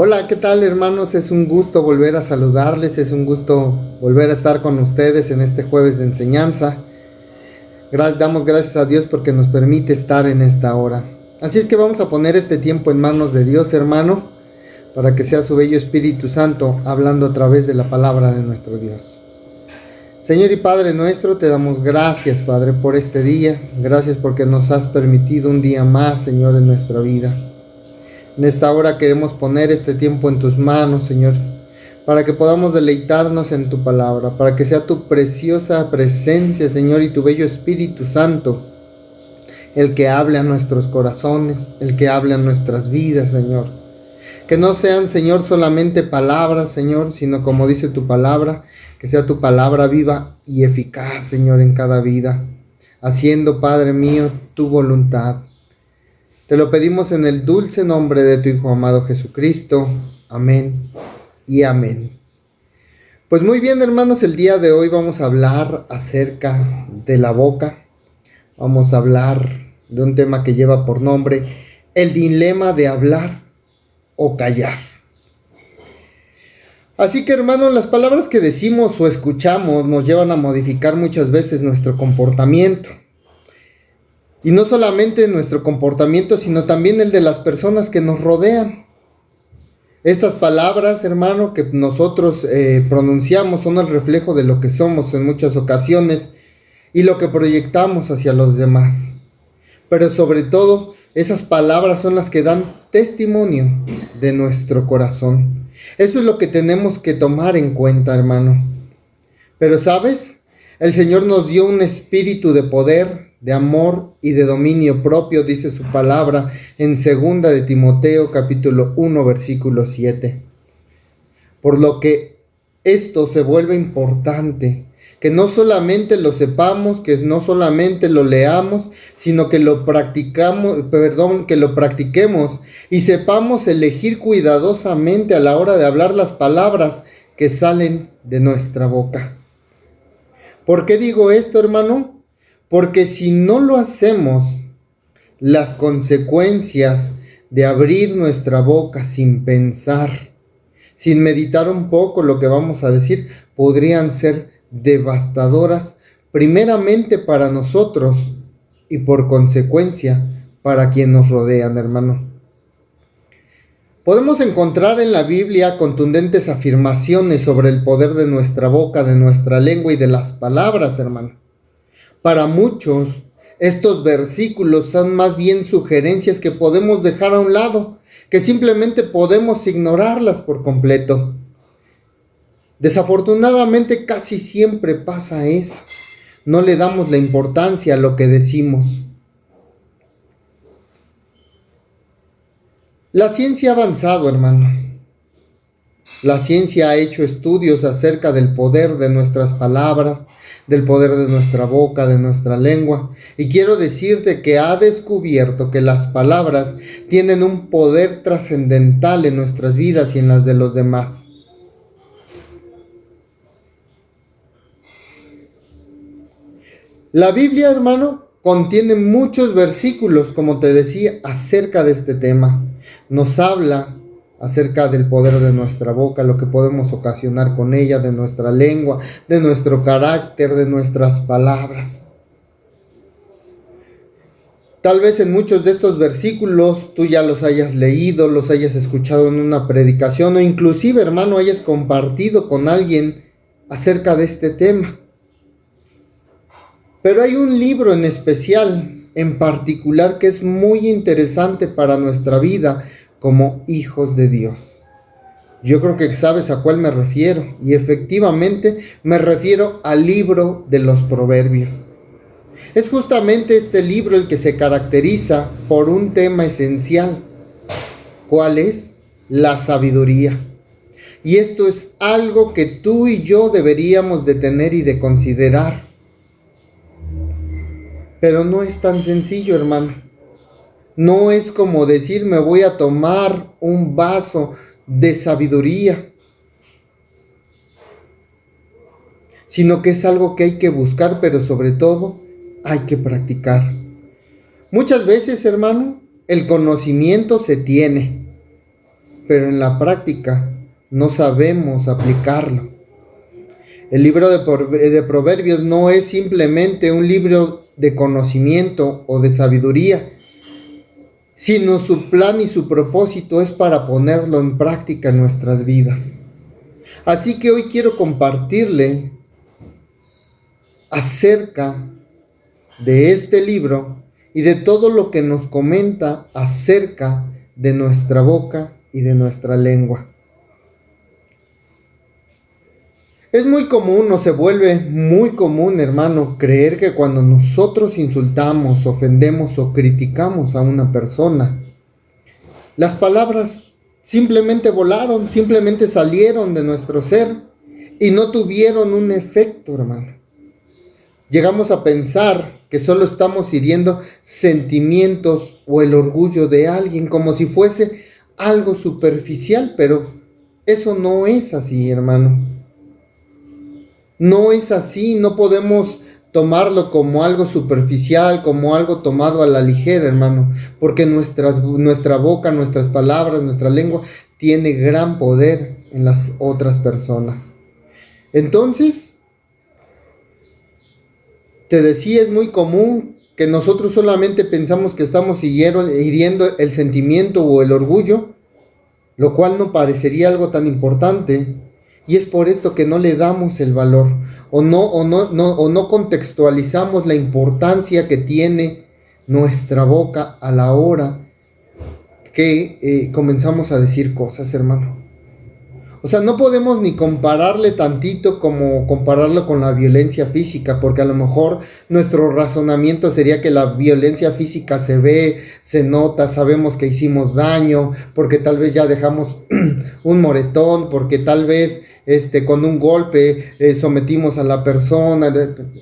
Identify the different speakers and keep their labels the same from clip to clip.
Speaker 1: Hola, ¿qué tal, hermanos? Es un gusto volver a saludarles, es un gusto volver a estar con ustedes en este jueves de enseñanza. Damos gracias a Dios porque nos permite estar en esta hora. Así es que vamos a poner este tiempo en manos de Dios, hermano, para que sea su bello Espíritu Santo hablando a través de la palabra de nuestro Dios. Señor y Padre nuestro, te damos gracias, Padre, por este día. Gracias porque nos has permitido un día más, Señor, en nuestra vida. En esta hora queremos poner este tiempo en tus manos, Señor, para que podamos deleitarnos en tu palabra, para que sea tu preciosa presencia, Señor, y tu bello Espíritu Santo, el que hable a nuestros corazones, el que hable a nuestras vidas, Señor. Que no sean, Señor, solamente palabras, Señor, sino como dice tu palabra, que sea tu palabra viva y eficaz, Señor, en cada vida, haciendo, Padre mío, tu voluntad. Te lo pedimos en el dulce nombre de tu Hijo amado Jesucristo. Amén y amén. Pues muy bien, hermanos, el día de hoy vamos a hablar acerca de la boca. Vamos a hablar de un tema que lleva por nombre el dilema de hablar o callar. Así que, hermanos, las palabras que decimos o escuchamos nos llevan a modificar muchas veces nuestro comportamiento. Y no solamente nuestro comportamiento, sino también el de las personas que nos rodean. Estas palabras, hermano, que nosotros pronunciamos son el reflejo de lo que somos en muchas ocasiones y lo que proyectamos hacia los demás. Pero sobre todo, esas palabras son las que dan testimonio de nuestro corazón. Eso es lo que tenemos que tomar en cuenta, hermano. Pero, ¿sabes? El Señor nos dio un espíritu de poder, de amor y de dominio propio, dice su palabra en 2 de Timoteo capítulo 1 versículo 7. Por lo que esto se vuelve importante, que no solamente lo sepamos, que no solamente lo leamos, sino que lo practiquemos y sepamos elegir cuidadosamente a la hora de hablar las palabras que salen de nuestra boca. ¿Por qué digo esto, hermano? Porque si no lo hacemos, las consecuencias de abrir nuestra boca sin pensar, sin meditar un poco lo que vamos a decir, podrían ser devastadoras, primeramente para nosotros y por consecuencia para quienes nos rodean, hermano. Podemos encontrar en la Biblia contundentes afirmaciones sobre el poder de nuestra boca, de nuestra lengua y de las palabras, hermano. Para muchos, estos versículos son más bien sugerencias que podemos dejar a un lado, que simplemente podemos ignorarlas por completo. Desafortunadamente, casi siempre pasa eso. No le damos la importancia a lo que decimos. La ciencia ha avanzado, hermanos. La ciencia ha hecho estudios acerca del poder de nuestras palabras, del poder de nuestra boca, de nuestra lengua. Y quiero decirte que ha descubierto que las palabras tienen un poder trascendental en nuestras vidas y en las de los demás. La Biblia, hermano, contiene muchos versículos, como te decía, acerca de este tema. Nos habla acerca del poder de nuestra boca, lo que podemos ocasionar con ella, de nuestra lengua, de nuestro carácter, de nuestras palabras. Tal vez en muchos de estos versículos tú ya los hayas leído, los hayas escuchado en una predicación o inclusive, hermano, hayas compartido con alguien acerca de este tema. Pero hay un libro en especial, en particular, que es muy interesante para nuestra vida como hijos de Dios. Yo creo que sabes a cuál me refiero, y efectivamente me refiero al libro de los Proverbios. Es justamente este libro el que se caracteriza por un tema esencial. ¿Cuál es? La sabiduría. Y esto es algo que tú y yo deberíamos de tener y de considerar. Pero no es tan sencillo, hermano. No es como decir, me voy a tomar un vaso de sabiduría, sino que es algo que hay que buscar, pero sobre todo hay que practicar. Muchas veces, hermano, el conocimiento se tiene, pero en la práctica no sabemos aplicarlo. El libro de Proverbios no es simplemente un libro de conocimiento o de sabiduría, sino su plan y su propósito es para ponerlo en práctica en nuestras vidas. Así que hoy quiero compartirle acerca de este libro y de todo lo que nos comenta acerca de nuestra boca y de nuestra lengua. Es muy común, o se vuelve muy común, hermano, creer que cuando nosotros insultamos, ofendemos o criticamos a una persona, las palabras simplemente volaron, simplemente salieron de nuestro ser y no tuvieron un efecto, hermano. Llegamos a pensar que solo estamos hiriendo sentimientos o el orgullo de alguien, como si fuese algo superficial, pero eso no es así, hermano. No es así, no podemos tomarlo como algo superficial, como algo tomado a la ligera, hermano, porque nuestra boca, nuestras palabras, nuestra lengua tiene gran poder en las otras personas. Entonces, te decía, es muy común que nosotros solamente pensamos que estamos hiriendo el sentimiento o el orgullo, lo cual no parecería algo tan importante. Y es por esto que no le damos el valor o no contextualizamos la importancia que tiene nuestra boca a la hora que comenzamos a decir cosas, hermano. O sea, no podemos ni compararle tantito como compararlo con la violencia física, porque a lo mejor nuestro razonamiento sería que la violencia física se ve, se nota, sabemos que hicimos daño, porque tal vez ya dejamos un moretón, porque tal vez con un golpe sometimos a la persona.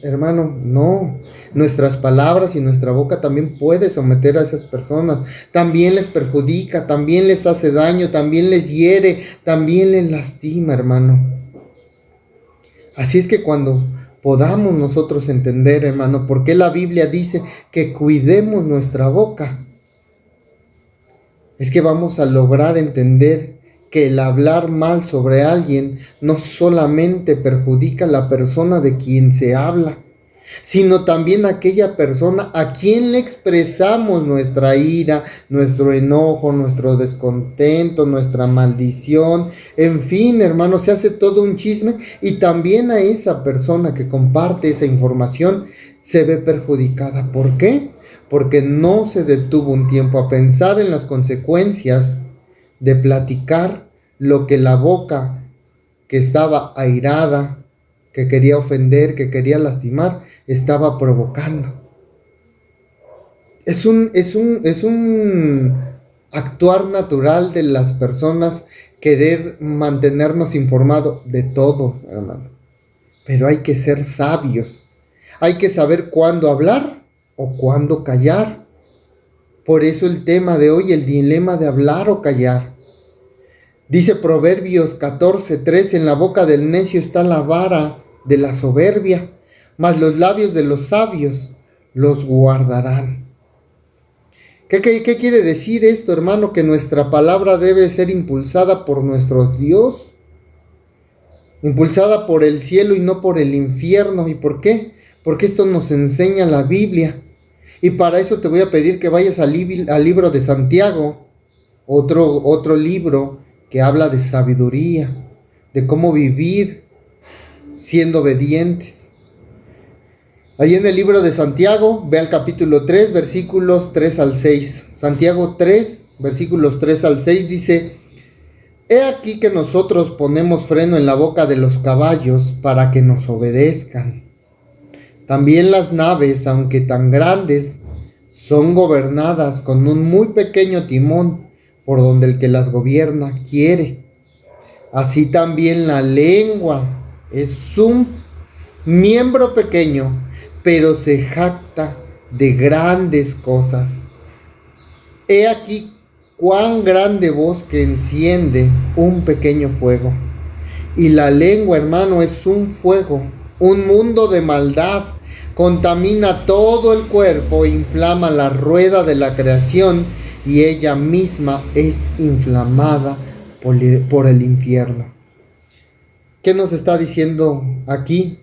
Speaker 1: Hermano, no. Nuestras palabras y nuestra boca también puede someter a esas personas. También les perjudica, también les hace daño, también les hiere, también les lastima, hermano. Así es que cuando podamos nosotros entender, hermano, por qué la Biblia dice que cuidemos nuestra boca, es que vamos a lograr entender que el hablar mal sobre alguien no solamente perjudica a la persona de quien se habla, sino también a aquella persona a quien le expresamos nuestra ira, nuestro enojo, nuestro descontento, nuestra maldición. En fin, hermano, se hace todo un chisme y también a esa persona que comparte esa información se ve perjudicada. ¿Por qué? Porque no se detuvo un tiempo a pensar en las consecuencias de platicar lo que la boca que estaba airada, que quería ofender, que quería lastimar, estaba provocando. Es un actuar natural de las personas querer mantenernos informados de todo, hermano. Pero hay que ser sabios. Hay que saber cuándo hablar o cuándo callar. Por eso el tema de hoy, el dilema de hablar o callar. Dice Proverbios 14:3, en la boca del necio está la vara de la soberbia, mas los labios de los sabios los guardarán. ¿Qué quiere decir esto, hermano? Que nuestra palabra debe ser impulsada por nuestro Dios, impulsada por el cielo y no por el infierno. ¿Y por qué? Porque esto nos enseña la Biblia. Y para eso te voy a pedir que vayas al libro de Santiago, otro libro que habla de sabiduría, de cómo vivir siendo obedientes. Ahí en el libro de Santiago, ve al capítulo 3, versículos 3 al 6. Santiago 3, versículos 3 al 6 dice: He aquí que nosotros ponemos freno en la boca de los caballos para que nos obedezcan. También las naves, aunque tan grandes, son gobernadas con un muy pequeño timón, por donde el que las gobierna quiere. Así también la lengua es un miembro pequeño, pero se jacta de grandes cosas. He aquí cuán grande bosque enciende un pequeño fuego. Y la lengua, hermano, es un fuego, un mundo de maldad. Contamina todo el cuerpo, inflama la rueda de la creación y ella misma es inflamada por el infierno. ¿Qué nos está diciendo aquí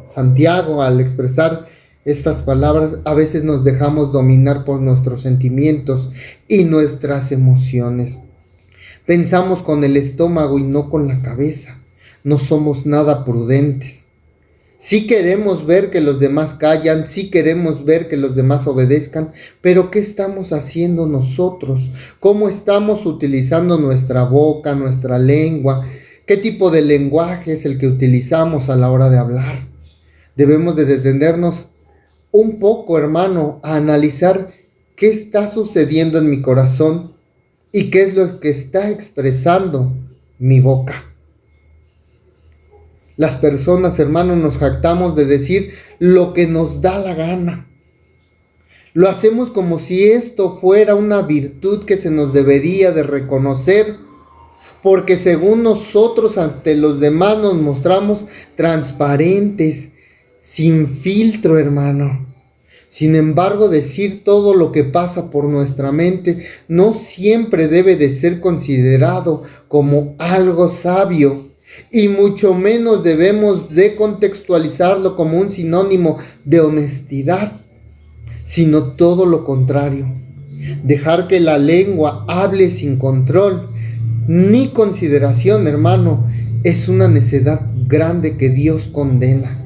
Speaker 1: Santiago al expresar estas palabras? A veces nos dejamos dominar por nuestros sentimientos y nuestras emociones. Pensamos con el estómago y no con la cabeza. No somos nada prudentes. Sí queremos ver que los demás callan, sí queremos ver que los demás obedezcan, pero ¿qué estamos haciendo nosotros? ¿Cómo estamos utilizando nuestra boca, nuestra lengua? ¿Qué tipo de lenguaje es el que utilizamos a la hora de hablar? Debemos de detenernos un poco, hermano, a analizar qué está sucediendo en mi corazón y qué es lo que está expresando mi boca. Las personas, hermanos, nos jactamos de decir lo que nos da la gana. Lo hacemos como si esto fuera una virtud que se nos debería de reconocer, porque según nosotros ante los demás nos mostramos transparentes, sin filtro, hermano. Sin embargo, decir todo lo que pasa por nuestra mente no siempre debe de ser considerado como algo sabio, y mucho menos debemos de contextualizarlo como un sinónimo de honestidad, sino todo lo contrario. Dejar que la lengua hable sin control ni consideración, hermano, es una necedad grande que Dios condena.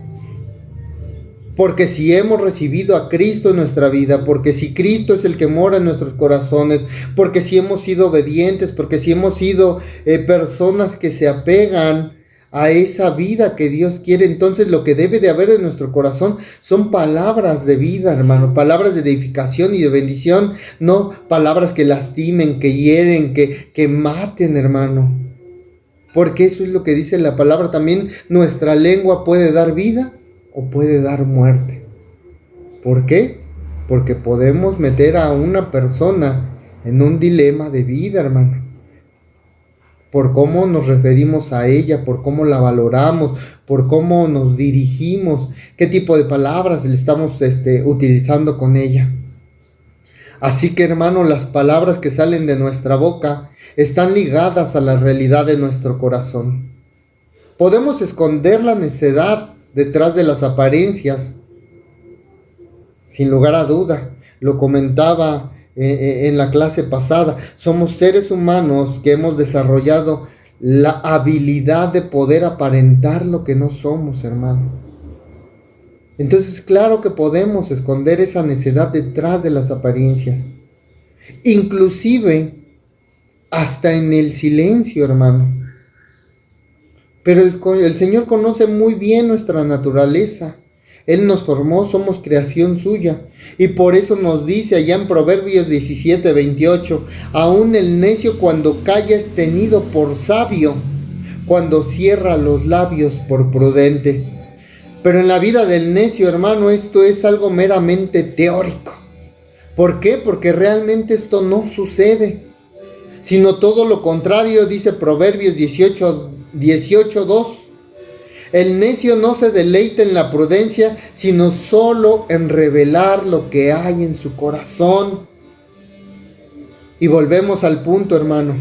Speaker 1: Porque si hemos recibido a Cristo en nuestra vida, porque si Cristo es el que mora en nuestros corazones, porque si hemos sido obedientes, porque si hemos sido personas que se apegan a esa vida que Dios quiere, entonces lo que debe de haber en nuestro corazón son palabras de vida, hermano, palabras de edificación y de bendición, no palabras que lastimen, que hieren, que maten, hermano. Porque eso es lo que dice la palabra. También nuestra lengua puede dar vida o puede dar muerte. ¿Por qué? Porque podemos meter a una persona en un dilema de vida, hermano. Por cómo nos referimos a ella, por cómo la valoramos, por cómo nos dirigimos, qué tipo de palabras le estamos utilizando con ella. Así que, hermano, las palabras que salen de nuestra boca están ligadas a la realidad de nuestro corazón. Podemos esconder la necedad detrás de las apariencias, sin lugar a duda. Lo comentaba en la clase pasada. Somos seres humanos que hemos desarrollado la habilidad de poder aparentar lo que no somos, hermano. Entonces, claro que podemos esconder esa necedad detrás de las apariencias, inclusive hasta en el silencio, hermano. Pero el Señor conoce muy bien nuestra naturaleza. Él nos formó, somos creación suya. Y por eso nos dice allá en Proverbios 17:28, aún el necio cuando calla es tenido por sabio, cuando cierra los labios por prudente. Pero en la vida del necio, hermano, esto es algo meramente teórico. ¿Por qué? Porque realmente esto no sucede, sino todo lo contrario, dice Proverbios 18:2. El necio no se deleita en la prudencia, sino solo en revelar lo que hay en su corazón. Y volvemos al punto, hermano.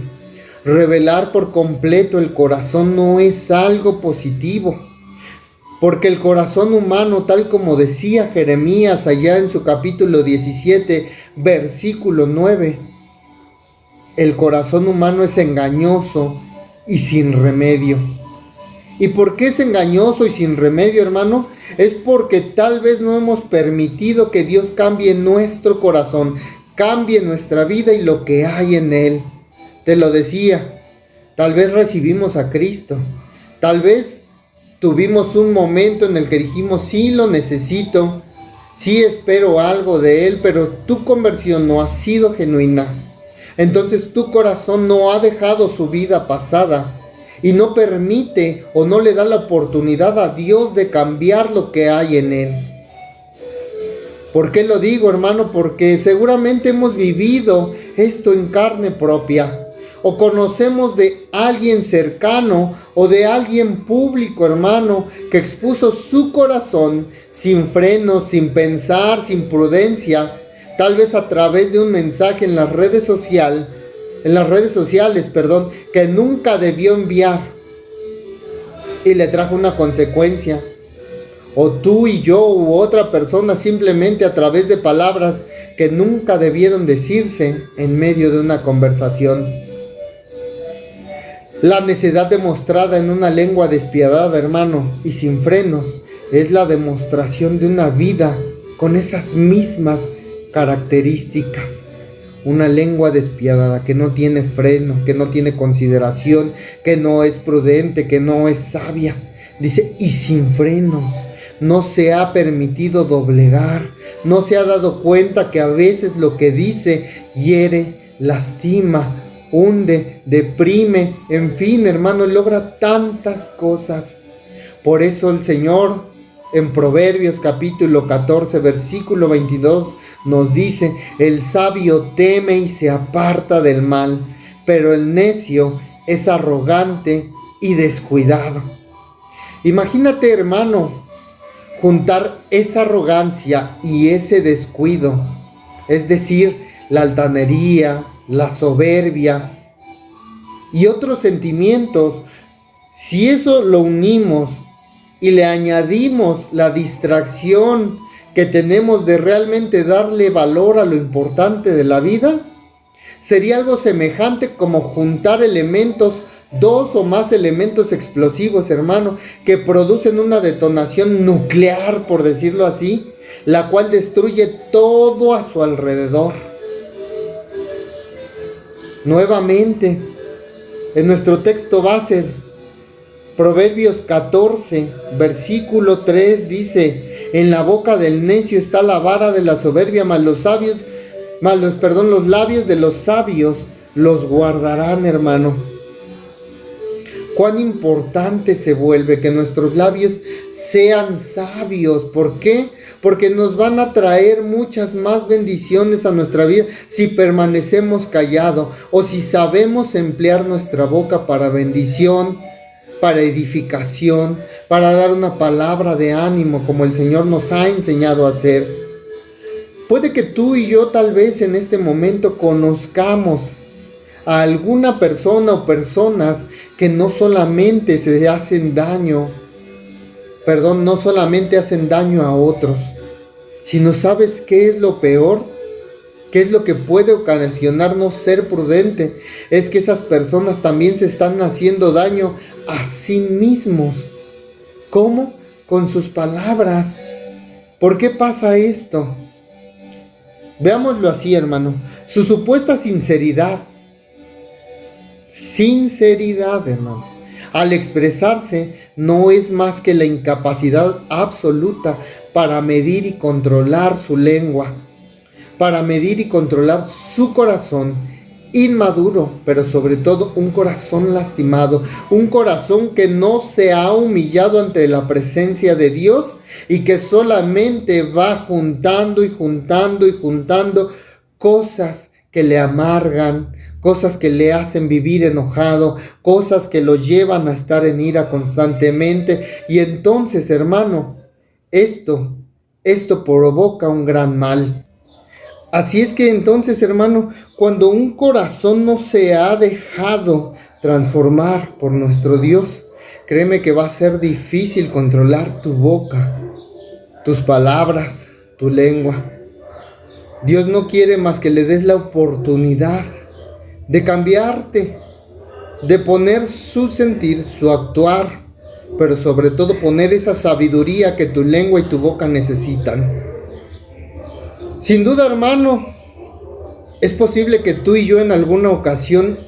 Speaker 1: Revelar por completo el corazón no es algo positivo, porque el corazón humano, tal como decía Jeremías allá en su capítulo 17, versículo 9, el corazón humano es engañoso y sin remedio. ¿Y por qué es engañoso y sin remedio, hermano? Es porque tal vez no hemos permitido que Dios cambie nuestro corazón, cambie nuestra vida y lo que hay en él. Te lo decía, tal vez recibimos a Cristo, tal vez tuvimos un momento en el que dijimos, sí lo necesito, sí espero algo de él, pero tu conversión no ha sido genuina. Entonces tu corazón no ha dejado su vida pasada y no permite o no le da la oportunidad a Dios de cambiar lo que hay en él. ¿Por qué lo digo, hermano? Porque seguramente hemos vivido esto en carne propia, o conocemos de alguien cercano o de alguien público, hermano, que expuso su corazón sin frenos, sin pensar, sin prudencia, tal vez a través de un mensaje en las redes sociales, en las redes sociales, que nunca debió enviar y le trajo una consecuencia. O tú y yo u otra persona simplemente a través de palabras que nunca debieron decirse en medio de una conversación. La necedad demostrada en una lengua despiadada, hermano, y sin frenos, es la demostración de una vida con esas mismas características. Una lengua despiadada que no tiene freno, que no tiene consideración, que no es prudente, que no es sabia. Dice, y sin frenos. No se ha permitido doblegar, no se ha dado cuenta que a veces lo que dice hiere, lastima, hunde, deprime, en fin, hermano, logra tantas cosas. Por eso el Señor en Proverbios capítulo 14, versículo 22 nos dice, el sabio teme y se aparta del mal, pero el necio es arrogante y descuidado. Imagínate, hermano, juntar esa arrogancia y ese descuido, es decir, la altanería, la soberbia y otros sentimientos. Si eso lo unimos y le añadimos la distracción que tenemos de realmente darle valor a lo importante de la vida, sería algo semejante como juntar dos o más elementos explosivos, hermano, que producen una detonación nuclear, por decirlo así, la cual destruye todo a su alrededor. Nuevamente, en nuestro texto base, Proverbios 14, versículo 3 dice, en la boca del necio está la vara de la soberbia, los labios de los sabios los guardarán, hermano. Cuán importante se vuelve que nuestros labios sean sabios. ¿Por qué? Porque nos van a traer muchas más bendiciones a nuestra vida si permanecemos callados o si sabemos emplear nuestra boca para bendición, para edificación, para dar una palabra de ánimo como el Señor nos ha enseñado a hacer. Puede que tú y yo tal vez en este momento conozcamos a alguna persona o personas que no solamente hacen daño a otros, sino ¿sabes qué es lo peor? ¿Qué es lo que puede ocasionarnos ser prudente? Es que esas personas también se están haciendo daño a sí mismos. ¿Cómo? Con sus palabras. ¿Por qué pasa esto? Veámoslo así, hermano. Su supuesta sinceridad, hermano, al expresarse no es más que la incapacidad absoluta para medir y controlar su lengua, para medir y controlar su corazón inmaduro, pero sobre todo un corazón lastimado, un corazón que no se ha humillado ante la presencia de Dios y que solamente va juntando y juntando y juntando cosas que le amargan, cosas que le hacen vivir enojado, cosas que lo llevan a estar en ira constantemente. Y entonces, hermano, esto provoca un gran mal. Así es que entonces, hermano, cuando un corazón no se ha dejado transformar por nuestro Dios, créeme que va a ser difícil controlar tu boca, tus palabras, tu lengua. Dios no quiere más que le des la oportunidad de cambiarte, de poner su sentir, su actuar, pero sobre todo poner esa sabiduría que tu lengua y tu boca necesitan. Sin duda, hermano, es posible que tú y yo en alguna ocasión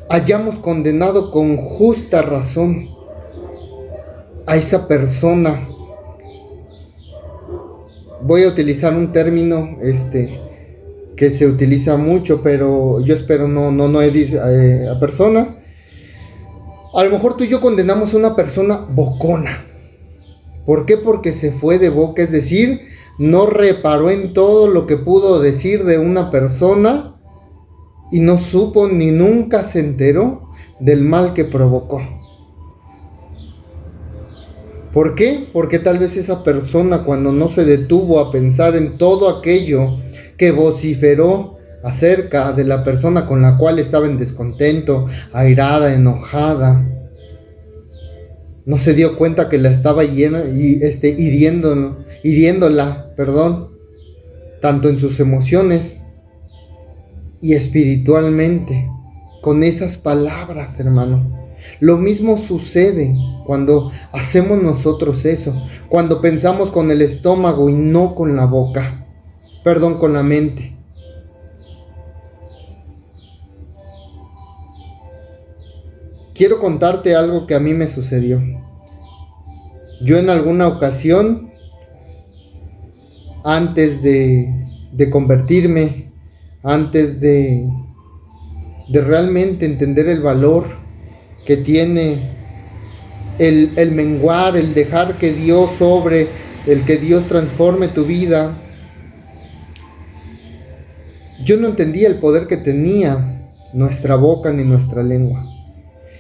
Speaker 1: hayamos condenado con justa razón a esa persona. Voy a utilizar un término que se utiliza mucho, pero yo espero no herir a personas. A lo mejor tú y yo condenamos a una persona bocona. ¿Por qué? Porque se fue de boca, es decir, no reparó en todo lo que pudo decir de una persona y no supo ni nunca se enteró del mal que provocó. ¿Por qué? Porque tal vez esa persona, cuando no se detuvo a pensar en todo aquello que vociferó acerca de la persona con la cual estaba en descontento, airada, enojada. No se dio cuenta que la estaba hiriéndola, tanto en sus emociones y espiritualmente, con esas palabras, hermano. Lo mismo sucede cuando hacemos nosotros eso, cuando pensamos con el estómago y no con la boca, con la mente. Quiero contarte algo que a mí me sucedió. Yo en alguna ocasión, antes de convertirme, antes de realmente entender el valor que tiene el menguar, el dejar que Dios sobre, el que Dios transforme tu vida, yo no entendía el poder que tenía nuestra boca ni nuestra lengua.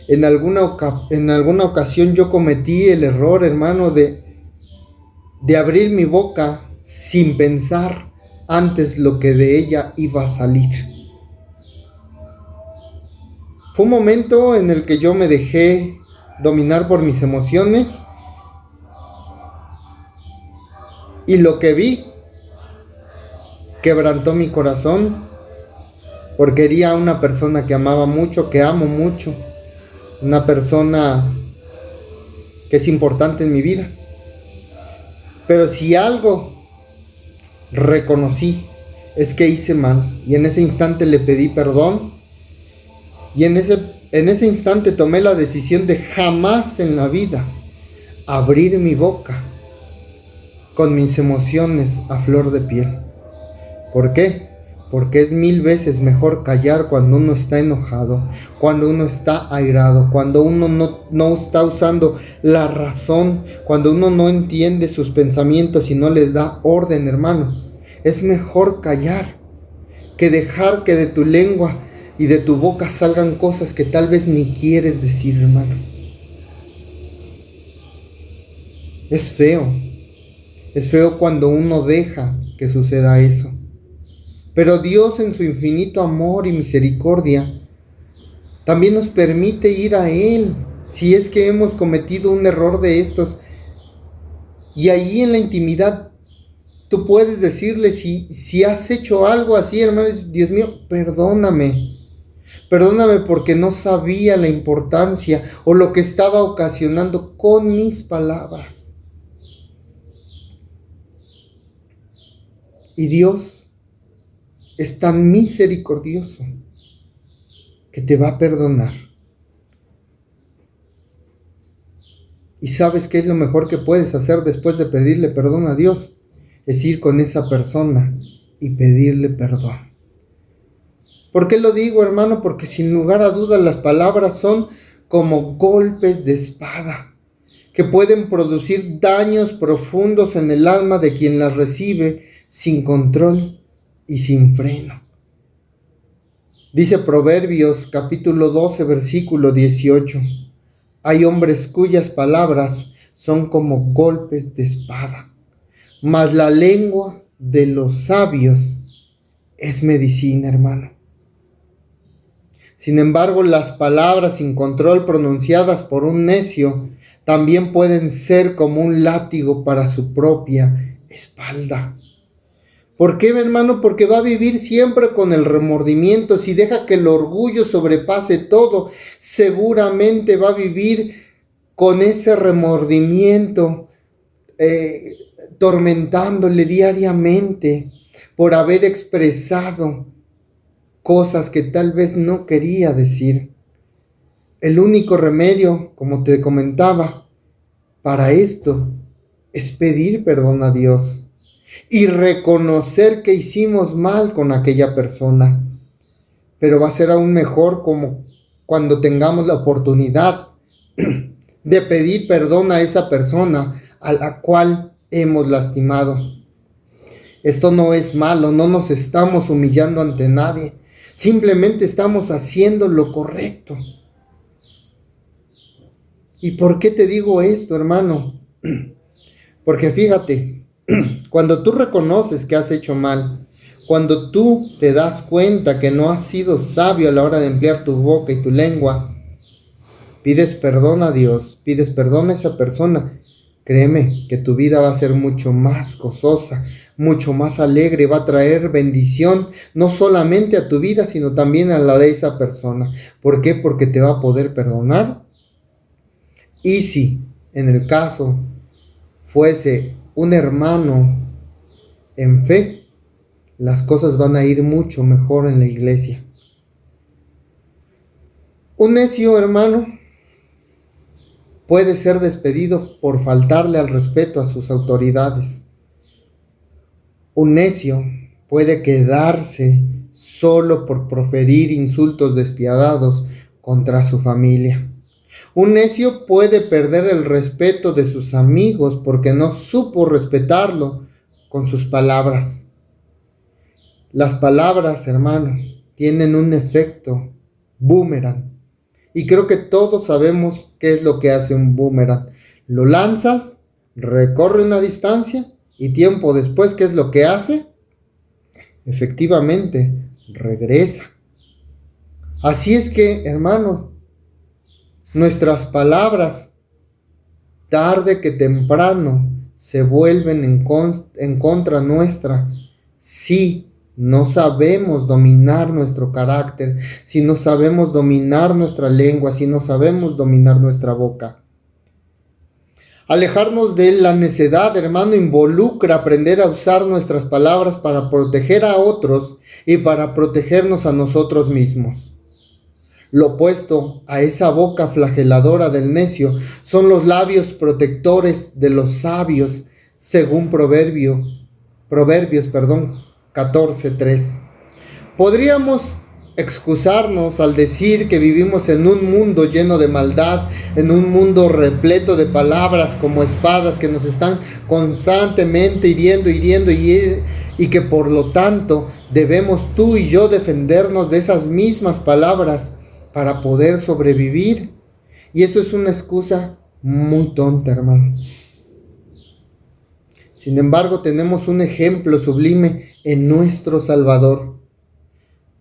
Speaker 1: En alguna ocasión yo cometí el error, hermano, de abrir mi boca sin pensar antes lo que de ella iba a salir. Fue un momento en el que yo me dejé dominar por mis emociones y lo que vi quebrantó mi corazón, porque era a una persona que amaba mucho, que amo mucho, una persona que es importante en mi vida. Pero si algo reconocí es que hice mal, y en ese instante le pedí perdón, y en ese instante tomé la decisión de jamás en la vida abrir mi boca con mis emociones a flor de piel. ¿Por qué? Porque es 1000 veces mejor callar cuando uno está enojado, cuando uno está airado, cuando uno no está usando la razón, cuando uno no entiende sus pensamientos y no les da orden, hermano. Es mejor callar que dejar que de tu lengua y de tu boca salgan cosas que tal vez ni quieres decir, hermano. Es feo cuando uno deja que suceda eso. Pero Dios, en su infinito amor y misericordia, también nos permite ir a Él si es que hemos cometido un error de estos. Y ahí en la intimidad tú puedes decirle, si has hecho algo así, hermano, Dios mío, perdóname porque no sabía la importancia o lo que estaba ocasionando con mis palabras. Y Dios es tan misericordioso que te va a perdonar. ¿Y sabes qué es lo mejor que puedes hacer después de pedirle perdón a Dios? Es ir con esa persona y pedirle perdón. ¿Por qué lo digo, hermano? Porque sin lugar a dudas las palabras son como golpes de espada que pueden producir daños profundos en el alma de quien las recibe sin control y sin freno. Dice Proverbios capítulo 12 versículo 18: hay hombres cuyas palabras son como golpes de espada, mas la lengua de los sabios es medicina, hermano. Sin embargo, las palabras sin control pronunciadas por un necio también pueden ser como un látigo para su propia espalda. ¿Por qué, hermano? Porque va a vivir siempre con el remordimiento. Si deja que el orgullo sobrepase todo, seguramente va a vivir con ese remordimiento, tormentándole diariamente por haber expresado cosas que tal vez no quería decir. El único remedio, como te comentaba, para esto es pedir perdón a Dios y reconocer que hicimos mal con aquella persona. Pero va a ser aún mejor como cuando tengamos la oportunidad de pedir perdón a esa persona a la cual hemos lastimado. Esto no es malo, no nos estamos humillando ante nadie, simplemente estamos haciendo lo correcto. ¿Y por qué te digo esto, hermano? Porque fíjate, cuando tú reconoces que has hecho mal, Cuando tú te das cuenta que no has sido sabio a la hora de emplear tu boca y tu lengua, pides perdón a Dios, pides perdón a esa persona. Créeme que tu vida va a ser mucho más gozosa, mucho más alegre, va a traer bendición, no solamente a tu vida, sino también a la de esa persona. ¿Por qué? Porque te va a poder perdonar. Y si en el caso fuese un hermano en fe, las cosas van a ir mucho mejor en la iglesia. Un necio hermano puede ser despedido por faltarle al respeto a sus autoridades. Un necio puede quedarse solo por proferir insultos despiadados contra su familia. Un necio puede perder el respeto de sus amigos porque no supo respetarlo con sus palabras. Las palabras, hermano, tienen un efecto boomerang. Y creo que todos sabemos qué es lo que hace un boomerang. Lo lanzas, recorre una distancia y tiempo después, ¿qué es lo que hace? Efectivamente, regresa. Así es que, hermano, nuestras palabras, tarde que temprano, se vuelven en contra nuestra si no sabemos dominar nuestro carácter, si no sabemos dominar nuestra lengua, si no sabemos dominar nuestra boca. Alejarnos de la necedad, hermano, involucra aprender a usar nuestras palabras para proteger a otros y para protegernos a nosotros mismos. Lo opuesto a esa boca flageladora del necio son los labios protectores de los sabios, según Proverbios 14:3. Podríamos excusarnos al decir que vivimos en un mundo lleno de maldad, en un mundo repleto de palabras como espadas que nos están constantemente hiriendo y que por lo tanto debemos tú y yo defendernos de esas mismas palabras para poder sobrevivir. Y eso es una excusa muy tonta, hermano. Sin embargo, tenemos un ejemplo sublime en nuestro Salvador.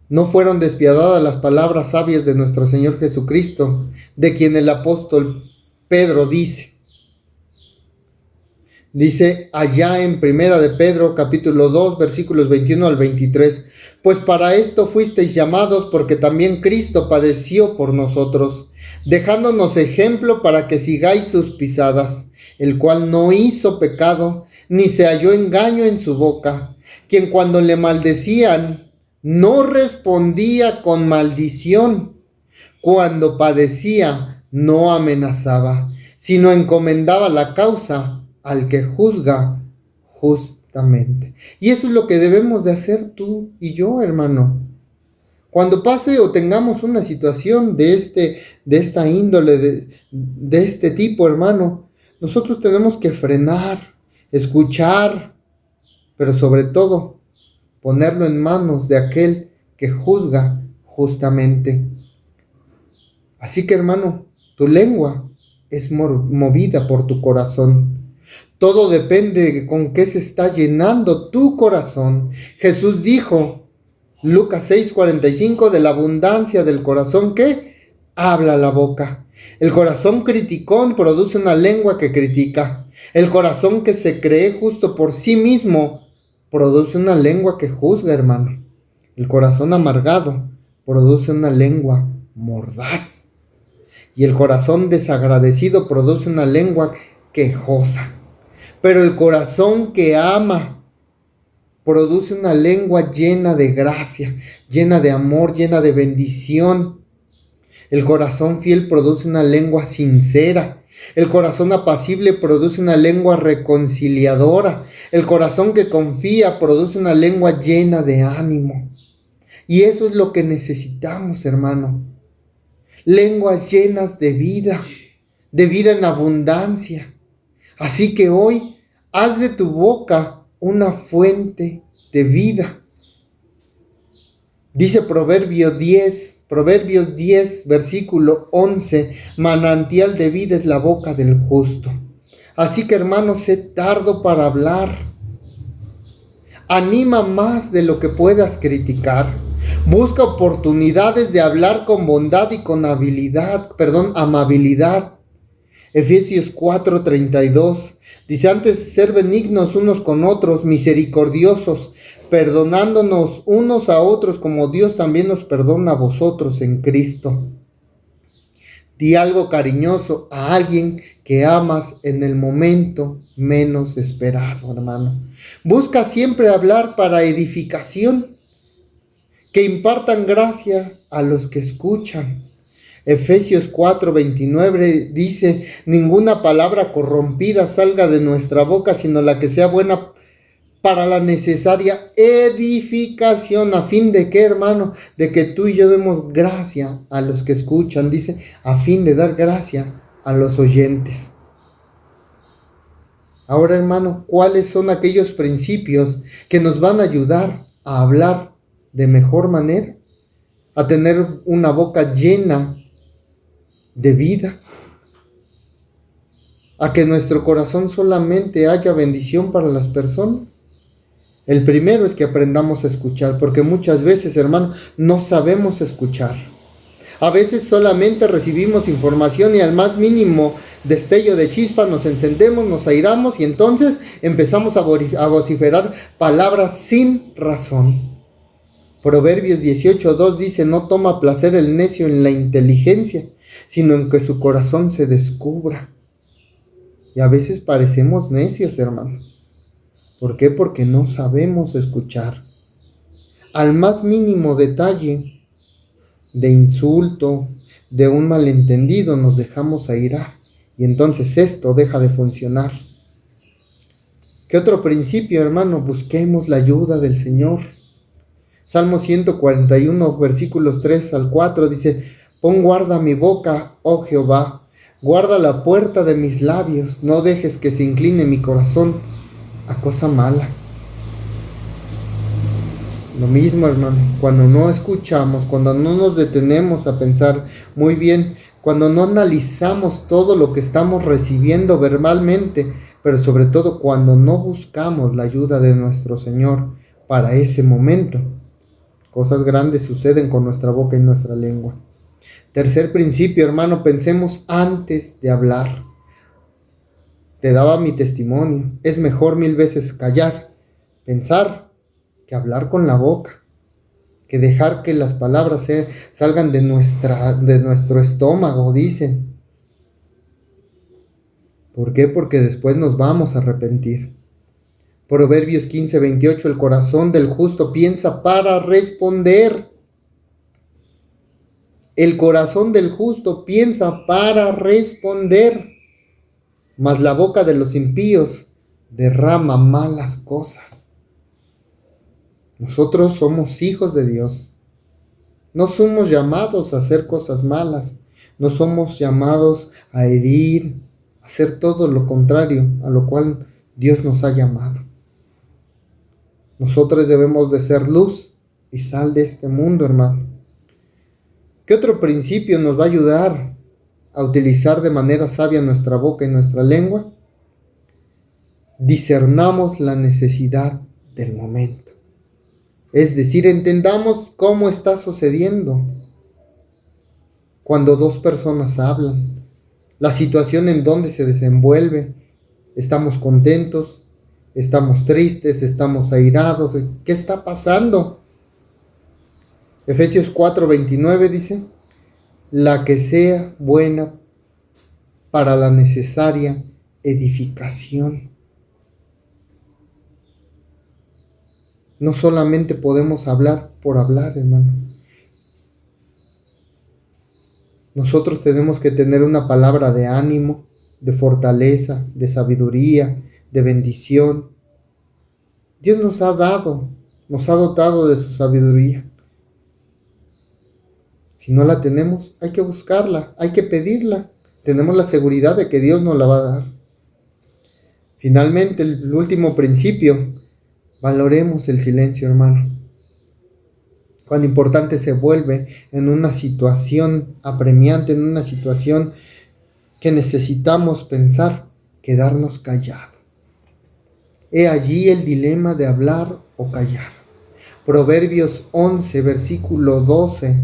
Speaker 1: No fueron despiadadas las palabras sabias de nuestro Señor Jesucristo, de quien el apóstol Pedro dice allá en Primera de Pedro, capítulo 2, versículos 21 al 23, pues para esto fuisteis llamados, porque también Cristo padeció por nosotros, dejándonos ejemplo para que sigáis sus pisadas, el cual no hizo pecado, ni se halló engaño en su boca, quien cuando le maldecían, no respondía con maldición, cuando padecía, no amenazaba, sino encomendaba la causa al que juzga justamente. Y eso es lo que debemos de hacer tú y yo, hermano. Cuando pase o tengamos una situación de esta índole, de este tipo, hermano, nosotros tenemos que frenar, escuchar, pero sobre todo ponerlo en manos de aquel que juzga justamente. Así que, hermano, tu lengua es movida por tu corazón. Todo depende de con qué se está llenando tu corazón. Jesús dijo, Lucas 6:45, de la abundancia del corazón, ¿qué? Habla la boca. El corazón criticón produce una lengua que critica. El corazón que se cree justo por sí mismo produce una lengua que juzga, hermano. El corazón amargado produce una lengua mordaz. Y el corazón desagradecido produce una lengua quejosa. Pero el corazón que ama produce una lengua llena de gracia, llena de amor, llena de bendición. El corazón fiel produce una lengua sincera. El corazón apacible produce una lengua reconciliadora. El corazón que confía produce una lengua llena de ánimo. Y eso es lo que necesitamos, hermano. Lenguas llenas de vida en abundancia. Así que hoy, haz de tu boca una fuente de vida. Dice Proverbios 10, versículo 11, manantial de vida es la boca del justo. Así que, hermano, sé tardo para hablar. Anima más de lo que puedas criticar. Busca oportunidades de hablar con bondad y con amabilidad. Efesios 4:32 dice: antes ser benignos unos con otros, misericordiosos, perdonándonos unos a otros como Dios también nos perdona a vosotros en Cristo. Di algo cariñoso a alguien que amas en el momento menos esperado, hermano. Busca siempre hablar para edificación, que impartan gracia a los que escuchan. Efesios 4:29 dice: ninguna palabra corrompida salga de nuestra boca, sino la que sea buena para la necesaria edificación. ¿A fin de qué, hermano? De que tú y yo demos gracia a los que escuchan. Dice, a fin de dar gracia a los oyentes. Ahora, hermano, ¿cuáles son aquellos principios que nos van a ayudar a hablar de mejor manera? A tener una boca llena de vida, a que nuestro corazón solamente haya bendición para las personas. El primero es que aprendamos a escuchar, porque muchas veces, hermano, no sabemos escuchar. A veces solamente recibimos información y al más mínimo destello de chispa nos encendemos, nos airamos y entonces empezamos a vociferar palabras sin razón. Proverbios 18:2 dice: no toma placer el necio en la inteligencia, sino en que su corazón se descubra. Y a veces parecemos necios, hermanos. ¿Por qué? Porque no sabemos escuchar. Al más mínimo detalle de insulto, de un malentendido, nos dejamos airar. Y entonces esto deja de funcionar. ¿Qué otro principio, hermano? Busquemos la ayuda del Señor. Salmo 141, versículos 3 al 4 dice: pon guarda mi boca, oh Jehová, guarda la puerta de mis labios, no dejes que se incline mi corazón a cosa mala. Lo mismo, hermano, cuando no escuchamos, cuando no nos detenemos a pensar muy bien, cuando no analizamos todo lo que estamos recibiendo verbalmente, pero sobre todo cuando no buscamos la ayuda de nuestro Señor para ese momento, cosas grandes suceden con nuestra boca y nuestra lengua. Tercer principio, hermano, pensemos antes de hablar. Te daba mi testimonio. Es mejor 1000 veces callar, pensar, que hablar con la boca, que dejar que las palabras salgan de nuestro estómago, dicen. ¿Por qué? Porque después nos vamos a arrepentir. Proverbios 15:28, el corazón del justo piensa para responder. El corazón del justo piensa para responder, mas la boca de los impíos derrama malas cosas. Nosotros somos hijos de Dios. No somos llamados a hacer cosas malas. No somos llamados a herir, a hacer todo lo contrario a lo cual Dios nos ha llamado. Nosotros debemos de ser luz y sal de este mundo, hermano. ¿Qué otro principio nos va a ayudar a utilizar de manera sabia nuestra boca y nuestra lengua? Discernamos la necesidad del momento. Es decir, entendamos cómo está sucediendo cuando dos personas hablan, la situación en donde se desenvuelve. ¿Estamos contentos? ¿Estamos tristes? ¿Estamos airados? ¿Qué está pasando? Efesios 4:29 dice: la que sea buena para la necesaria edificación. No solamente podemos hablar por hablar, hermano. Nosotros tenemos que tener una palabra de ánimo, de fortaleza, de sabiduría, de bendición. Dios nos ha dotado de su sabiduría. Si no la tenemos, hay que buscarla, hay que pedirla. Tenemos la seguridad de que Dios nos la va a dar. Finalmente, el último principio: valoremos el silencio, hermano. Cuán importante se vuelve en una situación apremiante, en una situación que necesitamos pensar, quedarnos callados. He allí el dilema de hablar o callar. Proverbios 11, versículo 12.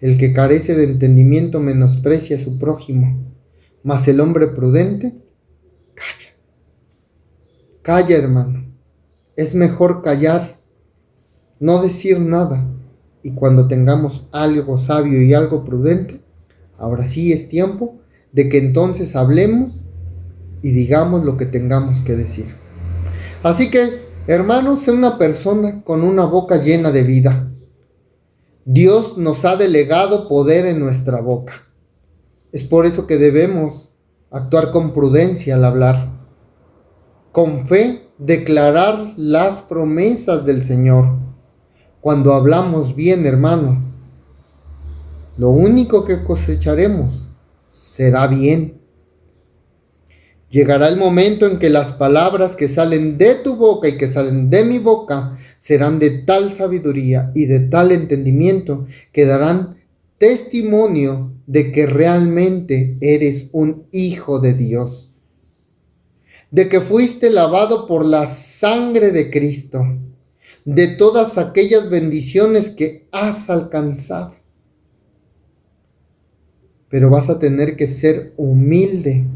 Speaker 1: El que carece de entendimiento menosprecia a su prójimo, mas el hombre prudente calla. Calla, hermano. Es mejor callar, no decir nada. Y cuando tengamos algo sabio y algo prudente, ahora sí es tiempo de que entonces hablemos y digamos lo que tengamos que decir. Así que, hermanos, sé una persona con una boca llena de vida. Dios nos ha delegado poder en nuestra boca. Es por eso que debemos actuar con prudencia al hablar. Con fe, declarar las promesas del Señor. Cuando hablamos bien, hermano, lo único que cosecharemos será bien. Llegará el momento en que las palabras que salen de tu boca y que salen de mi boca serán de tal sabiduría y de tal entendimiento que darán testimonio de que realmente eres un hijo de Dios, de que fuiste lavado por la sangre de Cristo, de todas aquellas bendiciones que has alcanzado. Pero vas a tener que ser humilde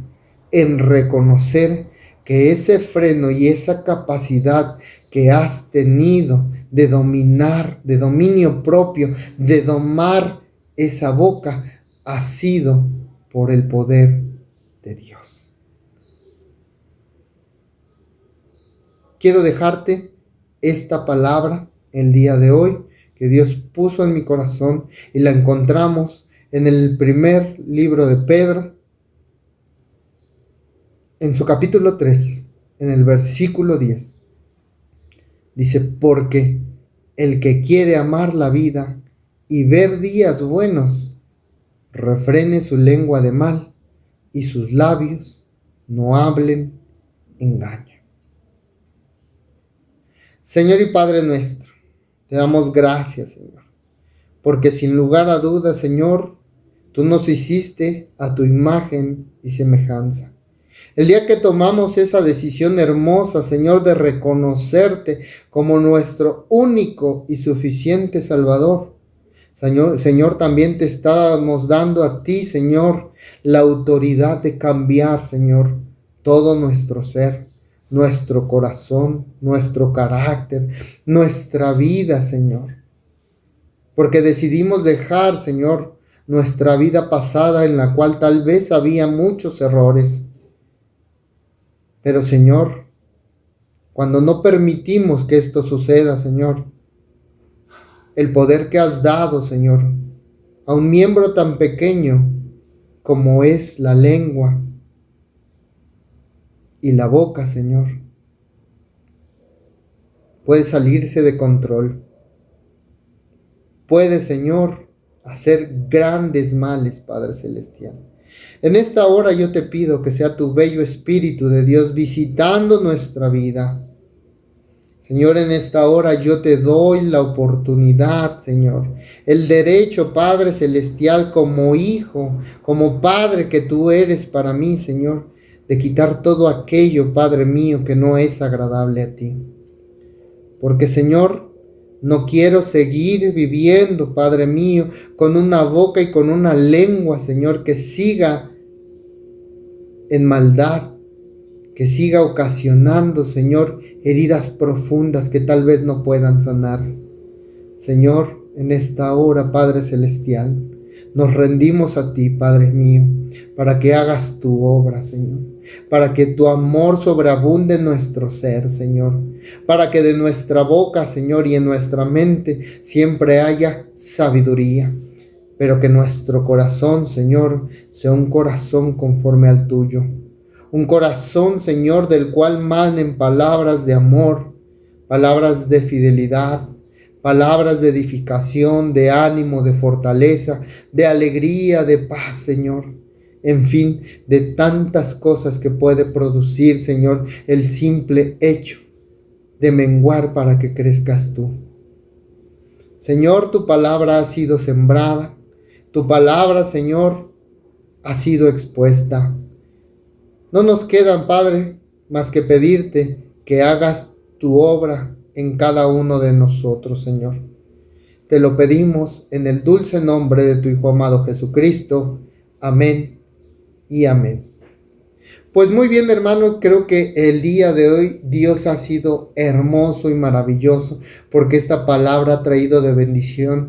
Speaker 1: en reconocer que ese freno y esa capacidad que has tenido de dominar, de dominio propio, de domar esa boca, ha sido por el poder de Dios. Quiero dejarte esta palabra el día de hoy que Dios puso en mi corazón y la encontramos en el primer libro de Pedro, en su capítulo 3, en el versículo 10, dice: porque el que quiere amar la vida y ver días buenos, refrene su lengua de mal y sus labios no hablen engaño. Señor y Padre nuestro, te damos gracias, Señor, porque sin lugar a dudas, Señor, tú nos hiciste a tu imagen y semejanza. El día que tomamos esa decisión hermosa, Señor, de reconocerte como nuestro único y suficiente Salvador, Señor, también te estábamos dando a ti, Señor, la autoridad de cambiar, Señor, todo nuestro ser, nuestro corazón, nuestro carácter, nuestra vida, Señor. Porque decidimos dejar, Señor, nuestra vida pasada en la cual tal vez había muchos errores. Pero, Señor, cuando no permitimos que esto suceda, Señor, el poder que has dado, Señor, a un miembro tan pequeño como es la lengua y la boca, Señor, puede salirse de control. Puede, Señor, hacer grandes males, Padre Celestial. En esta hora yo te pido que sea tu bello Espíritu de Dios visitando nuestra vida. Señor, en esta hora yo te doy la oportunidad, Señor, el derecho, Padre Celestial, como hijo, como Padre que tú eres para mí, Señor, de quitar todo aquello, Padre mío, que no es agradable a ti. Porque, Señor, no quiero seguir viviendo, Padre mío, con una boca y con una lengua, Señor, que siga en maldad, que siga ocasionando, Señor, heridas profundas que tal vez no puedan sanar. Señor, en esta hora, Padre Celestial, nos rendimos a ti, Padre mío, para que hagas tu obra, Señor, para que tu amor sobreabunde en nuestro ser, Señor, para que de nuestra boca, Señor, y en nuestra mente siempre haya sabiduría, pero que nuestro corazón, Señor, sea un corazón conforme al tuyo. Un corazón, Señor, del cual manen palabras de amor, palabras de fidelidad, palabras de edificación, de ánimo, de fortaleza, de alegría, de paz, Señor. En fin, de tantas cosas que puede producir, Señor, el simple hecho de menguar para que crezcas tú. Señor, tu palabra ha sido sembrada. Tu palabra, Señor, ha sido expuesta. No nos quedan, Padre, más que pedirte que hagas tu obra en cada uno de nosotros, Señor. Te lo pedimos en el dulce nombre de tu Hijo amado Jesucristo. Amén y amén. Pues muy bien, hermano, creo que el día de hoy Dios ha sido hermoso y maravilloso, porque esta palabra ha traído bendición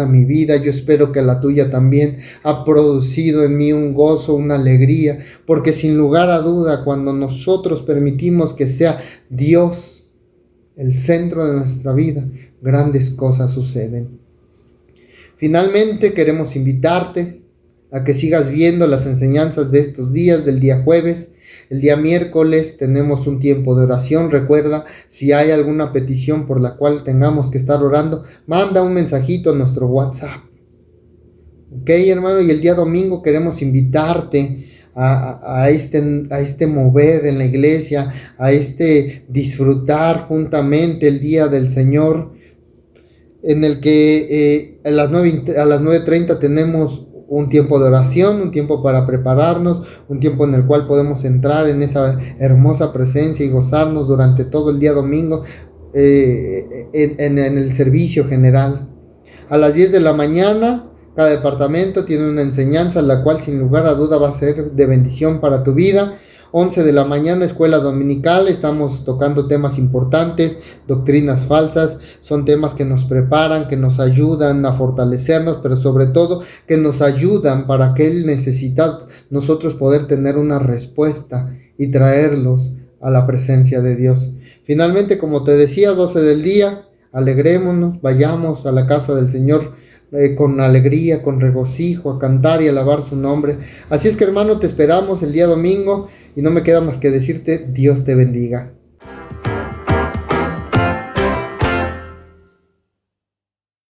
Speaker 1: a mi vida. Yo espero que la tuya también ha producido en mí un gozo, una alegría, porque sin lugar a duda, cuando nosotros permitimos que sea Dios el centro de nuestra vida, grandes cosas suceden. Finalmente, queremos invitarte a que sigas viendo las enseñanzas de estos días, del día jueves. El día miércoles tenemos un tiempo de oración. Recuerda, si hay alguna petición por la cual tengamos que estar orando, manda un mensajito a nuestro WhatsApp. Ok, hermano, y el día domingo queremos invitarte a este mover en la iglesia, a este disfrutar juntamente el día del Señor, en el que a las 9:30 tenemos un tiempo de oración, un tiempo para prepararnos, un tiempo en el cual podemos entrar en esa hermosa presencia y gozarnos durante todo el día domingo en el servicio general. A las 10 de la mañana, cada departamento tiene una enseñanza, la cual sin lugar a duda va a ser de bendición para tu vida. 11 de la mañana, escuela dominical. Estamos tocando temas importantes, doctrinas falsas. Son temas que nos preparan, que nos ayudan a fortalecernos, pero sobre todo que nos ayudan para que Él necesita nosotros poder tener una respuesta y traerlos a la presencia de Dios. Finalmente, como te decía, 12 del día, alegrémonos, vayamos a la casa del Señor con alegría, con regocijo, a cantar y alabar su nombre. Así es que, hermano, te esperamos el día domingo y no me queda más que decirte: Dios te bendiga.